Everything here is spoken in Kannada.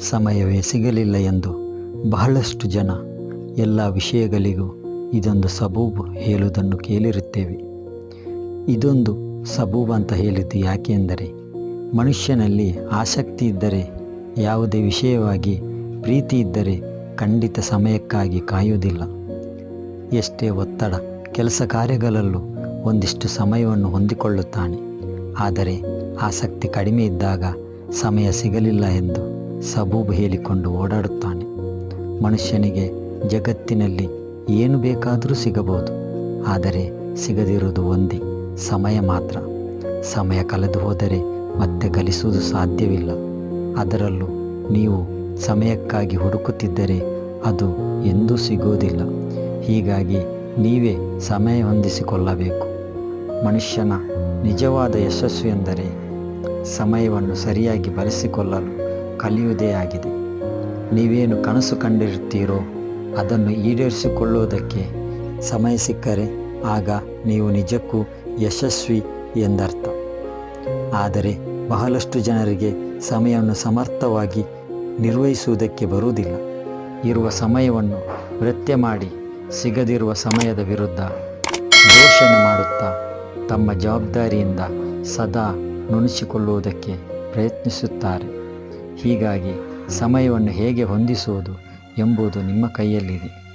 ಸಮಯವೇ ಸಿಗಲಿಲ್ಲ ಎಂದು ಬಹಳಷ್ಟು ಜನ ಎಲ್ಲ ವಿಷಯಗಳಿಗೂ ಇದೊಂದು ಸಬೂಬು ಹೇಳುವುದನ್ನು ಕೇಳಿರುತ್ತೇವೆ. ಇದೊಂದು ಸಬೂಬು ಅಂತ ಹೇಳಿದ್ದು ಯಾಕೆ ಎಂದರೆ, ಮನುಷ್ಯನಲ್ಲಿ ಆಸಕ್ತಿ ಇದ್ದರೆ, ಯಾವುದೇ ವಿಷಯವಾಗಿ ಪ್ರೀತಿ ಇದ್ದರೆ ಖಂಡಿತ ಸಮಯಕ್ಕಾಗಿ ಕಾಯುವುದಿಲ್ಲ. ಎಷ್ಟೇ ಒತ್ತಡ ಕೆಲಸ ಕಾರ್ಯಗಳಲ್ಲೂ ಒಂದಿಷ್ಟು ಸಮಯವನ್ನು ಹೊಂದಿಕೊಳ್ಳುತ್ತಾನೆ. ಆದರೆ ಆಸಕ್ತಿ ಕಡಿಮೆ ಇದ್ದಾಗ ಸಮಯ ಸಿಗಲಿಲ್ಲ ಎಂದು ಸಬೂಬು ಹೇಳಿಕೊಂಡು ಓಡಾಡುತ್ತಾನೆ. ಮನುಷ್ಯನಿಗೆ ಜಗತ್ತಿನಲ್ಲಿ ಏನು ಬೇಕಾದರೂ ಸಿಗಬಹುದು, ಆದರೆ ಸಿಗದಿರುವುದು ಒಂದೇ ಸಮಯ ಮಾತ್ರ. ಸಮಯ ಕಳೆದು ಹೋದರೆ ಮತ್ತೆ ಗಳಿಸುವುದು ಸಾಧ್ಯವಿಲ್ಲ. ಅದರಲ್ಲೂ ನೀವು ಸಮಯಕ್ಕಾಗಿ ಹುಡುಕುತ್ತಿದ್ದರೆ ಅದು ಎಂದೂ ಸಿಗುವುದಿಲ್ಲ. ಹೀಗಾಗಿ ನೀವೇ ಸಮಯ ಹೊಂದಿಸಿಕೊಳ್ಳಬೇಕು. ಮನುಷ್ಯನ ನಿಜವಾದ ಯಶಸ್ಸು ಎಂದರೆ ಸಮಯವನ್ನು ಸರಿಯಾಗಿ ಬಳಸಿಕೊಳ್ಳಲು ಕಲಿಯುವುದೇ ಆಗಿದೆ. ನೀವೇನು ಕನಸು ಕಂಡಿರುತ್ತೀರೋ ಅದನ್ನು ಈಡೇರಿಸಿಕೊಳ್ಳುವುದಕ್ಕೆ ಸಮಯ ಸಿಕ್ಕರೆ ಆಗ ನೀವು ನಿಜಕ್ಕೂ ಯಶಸ್ವಿ ಎಂದರ್ಥ. ಆದರೆ ಬಹಳಷ್ಟು ಜನರಿಗೆ ಸಮಯವನ್ನು ಸಮರ್ಥವಾಗಿ ನಿರ್ವಹಿಸುವುದಕ್ಕೆ ಬರುವುದಿಲ್ಲ. ಇರುವ ಸಮಯವನ್ನು ವ್ಯರ್ಥ ಮಾಡಿ ಸಿಗದಿರುವ ಸಮಯದ ವಿರುದ್ಧ ಘೋಷಣೆ ಮಾಡುತ್ತಾ ತಮ್ಮ ಜವಾಬ್ದಾರಿಯಿಂದ ಸದಾ ನುಣಿಸಿಕೊಳ್ಳುವುದಕ್ಕೆ ಪ್ರಯತ್ನಿಸುತ್ತಾರೆ. ಹೀಗಾಗಿ ಸಮಯವನ್ನು ಹೇಗೆ ಹೊಂದಿಸುವುದು ಎಂಬುದು ನಿಮ್ಮ ಕೈಯಲ್ಲಿದೆ.